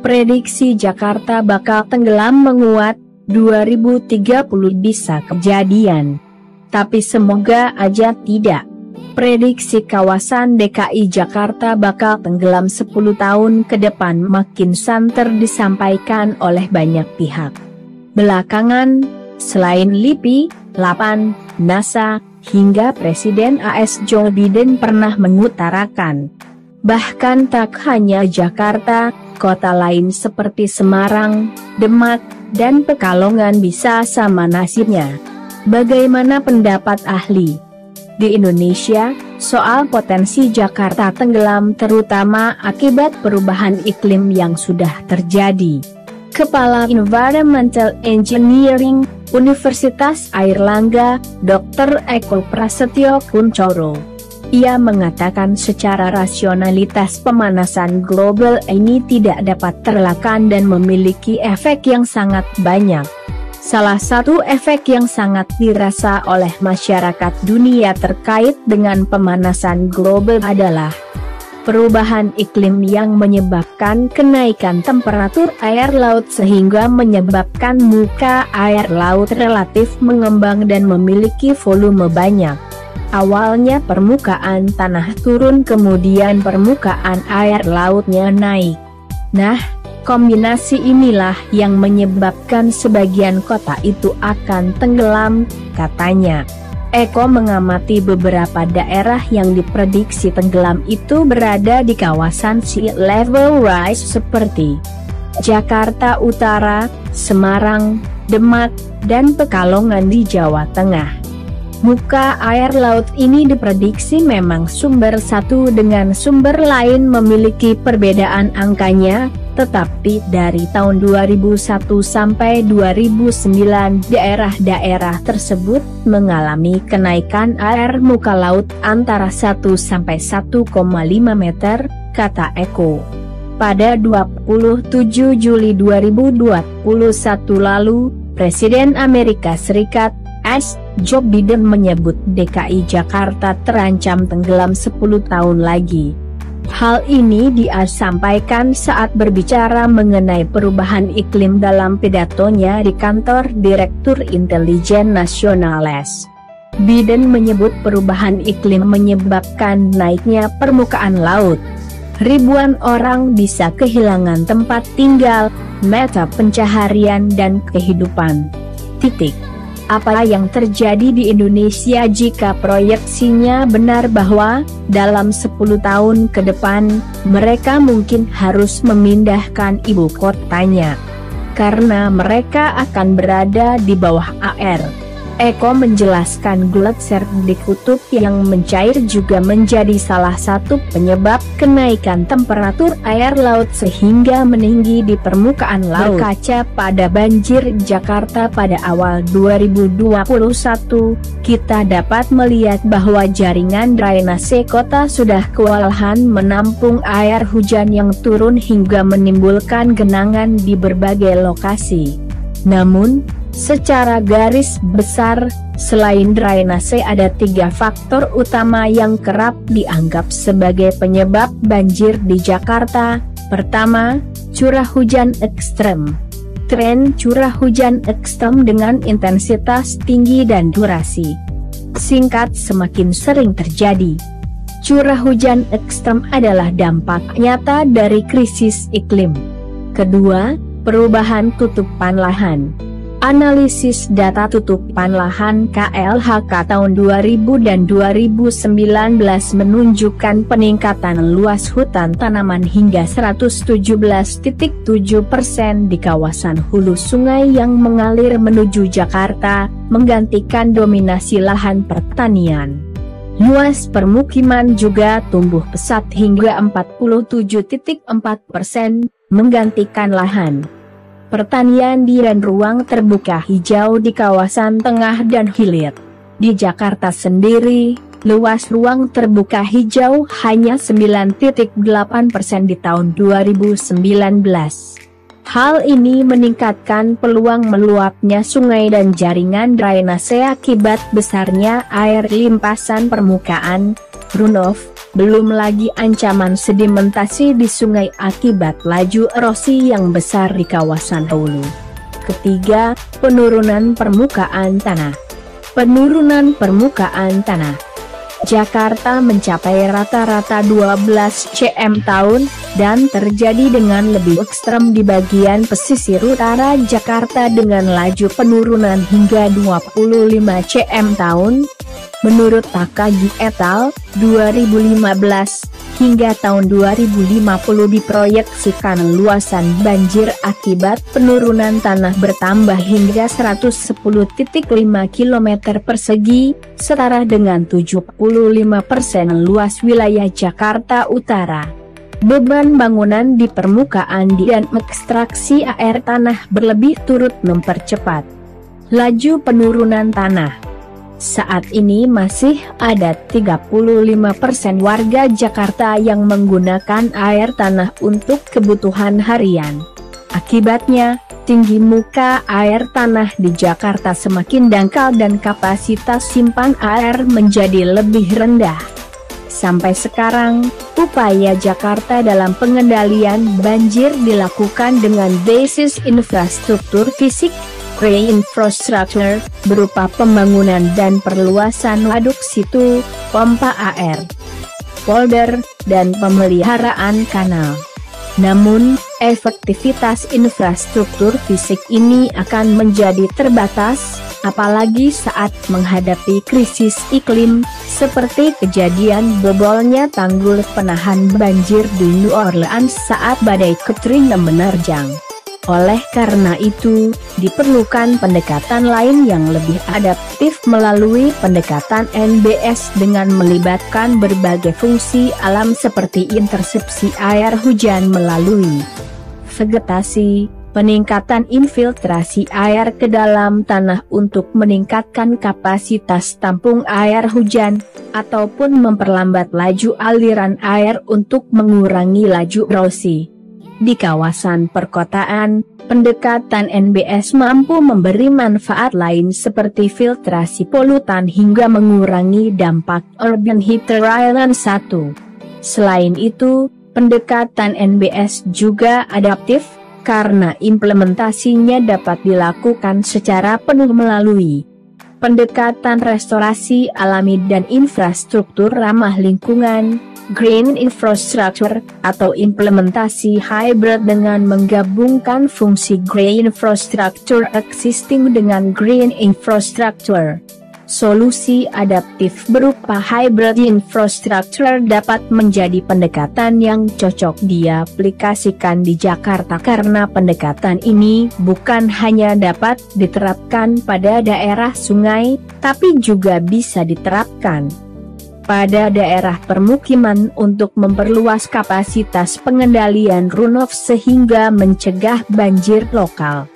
Prediksi Jakarta bakal tenggelam menguat, 2030 bisa kejadian. Tapi semoga aja tidak. Prediksi kawasan DKI Jakarta bakal tenggelam 10 tahun ke depan makin santer disampaikan oleh banyak pihak. Belakangan, selain LIPI, LAPAN, NASA, hingga Presiden AS Joe Biden pernah mengutarakan. Bahkan tak hanya Jakarta, kota lain seperti Semarang, Demak, dan Pekalongan bisa sama nasibnya. Bagaimana pendapat ahli? Di Indonesia, soal potensi Jakarta tenggelam terutama akibat perubahan iklim yang sudah terjadi. Kepala Environmental Engineering, Universitas Airlangga, Dr. Eko Prasetyo Kuncoro. Ia mengatakan secara rasionalitas pemanasan global ini tidak dapat terelakkan dan memiliki efek yang sangat banyak. Salah satu efek yang sangat dirasa oleh masyarakat dunia terkait dengan pemanasan global adalah perubahan iklim yang menyebabkan kenaikan temperatur air laut sehingga menyebabkan muka air laut relatif mengembang dan memiliki volume banyak. Awalnya permukaan tanah turun kemudian permukaan air lautnya naik. Nah, kombinasi inilah yang menyebabkan sebagian kota itu akan tenggelam, katanya. Eko mengamati beberapa daerah yang diprediksi tenggelam itu berada di kawasan sea level rise seperti Jakarta Utara, Semarang, Demak, dan Pekalongan di Jawa Tengah. Muka air laut ini diprediksi memang sumber satu dengan sumber lain memiliki perbedaan angkanya, tetapi dari tahun 2001 sampai 2009 daerah-daerah tersebut mengalami kenaikan air muka laut antara 1 sampai 1,5 meter, kata Eko. Pada 27 Juli 2021 lalu, Presiden Amerika Serikat, Joe Biden menyebut DKI Jakarta terancam tenggelam 10 tahun lagi. Hal ini dia sampaikan saat berbicara mengenai perubahan iklim dalam pidatonya di kantor Direktur Intelijen Nasional (S). Biden menyebut perubahan iklim menyebabkan naiknya permukaan laut. Ribuan orang bisa kehilangan tempat tinggal, mata pencaharian dan kehidupan. Apa yang terjadi di Indonesia jika proyeksinya benar bahwa dalam 10 tahun ke depan mereka mungkin harus memindahkan ibu kotanya karena mereka akan berada di bawah air? Eko menjelaskan gletser di kutub yang mencair juga menjadi salah satu penyebab kenaikan temperatur air laut sehingga meninggi di permukaan laut. Berkaca pada banjir Jakarta pada awal 2021, kita dapat melihat bahwa jaringan drainase kota sudah kewalahan menampung air hujan yang turun hingga menimbulkan genangan di berbagai lokasi. Namun, secara garis besar, selain drainase ada 3 faktor utama yang kerap dianggap sebagai penyebab banjir di Jakarta. Pertama, curah hujan ekstrem. Tren curah hujan ekstrem dengan intensitas tinggi dan durasi singkat semakin sering terjadi. Curah hujan ekstrem adalah dampak nyata dari krisis iklim. Kedua, perubahan tutupan lahan. Analisis data tutupan lahan KLHK tahun 2000 dan 2019 menunjukkan peningkatan luas hutan tanaman hingga 117,7% di kawasan hulu sungai yang mengalir menuju Jakarta, menggantikan dominasi lahan pertanian. Luas permukiman juga tumbuh pesat hingga 47,4%, menggantikan lahan pertanian dan ruang terbuka hijau di kawasan tengah dan hilir. Di Jakarta sendiri, luas ruang terbuka hijau hanya 9,8% di tahun 2019. Hal ini meningkatkan peluang meluapnya sungai dan jaringan drainase akibat besarnya air limpasan permukaan, runoff, belum lagi ancaman sedimentasi di sungai akibat laju erosi yang besar di kawasan hulu. Ketiga, penurunan permukaan tanah. Penurunan permukaan tanah Jakarta mencapai rata-rata 12 cm tahun, dan terjadi dengan lebih ekstrem di bagian pesisir utara Jakarta dengan laju penurunan hingga 25 cm tahun. Menurut Takagi et al. 2015, hingga tahun 2050 diproyeksikan luasan banjir akibat penurunan tanah bertambah hingga 110,5 km persegi, setara dengan 75% luas wilayah Jakarta Utara. Beban bangunan di permukaan dan ekstraksi air tanah berlebih turut mempercepat laju penurunan tanah. Saat ini masih ada 35% warga Jakarta yang menggunakan air tanah untuk kebutuhan harian. Akibatnya, tinggi muka air tanah di Jakarta semakin dangkal dan kapasitas simpan air menjadi lebih rendah. Sampai sekarang, upaya Jakarta dalam pengendalian banjir dilakukan dengan basis infrastruktur fisik, infrastructure, berupa pembangunan dan perluasan waduk situ, pompa air, polder, dan pemeliharaan kanal. Namun, efektivitas infrastruktur fisik ini akan menjadi terbatas, apalagi saat menghadapi krisis iklim, seperti kejadian bobolnya tanggul penahan banjir di New Orleans saat badai Katrina menerjang. Oleh karena itu, diperlukan pendekatan lain yang lebih adaptif melalui pendekatan NBS dengan melibatkan berbagai fungsi alam seperti intersepsi air hujan melalui vegetasi, peningkatan infiltrasi air ke dalam tanah untuk meningkatkan kapasitas tampung air hujan, ataupun memperlambat laju aliran air untuk mengurangi laju erosi. Di kawasan perkotaan, pendekatan NBS mampu memberi manfaat lain seperti filtrasi polutan hingga mengurangi dampak urban heater island 1. Selain itu, pendekatan NBS juga adaptif, karena implementasinya dapat dilakukan secara penuh melalui pendekatan restorasi alami dan infrastruktur ramah lingkungan, green infrastructure, atau implementasi hybrid dengan menggabungkan fungsi green infrastructure existing dengan green infrastructure. Solusi adaptif berupa hybrid infrastructure dapat menjadi pendekatan yang cocok diaplikasikan di Jakarta karena pendekatan ini bukan hanya dapat diterapkan pada daerah sungai, tapi juga bisa diterapkan pada daerah permukiman untuk memperluas kapasitas pengendalian runoff sehingga mencegah banjir lokal.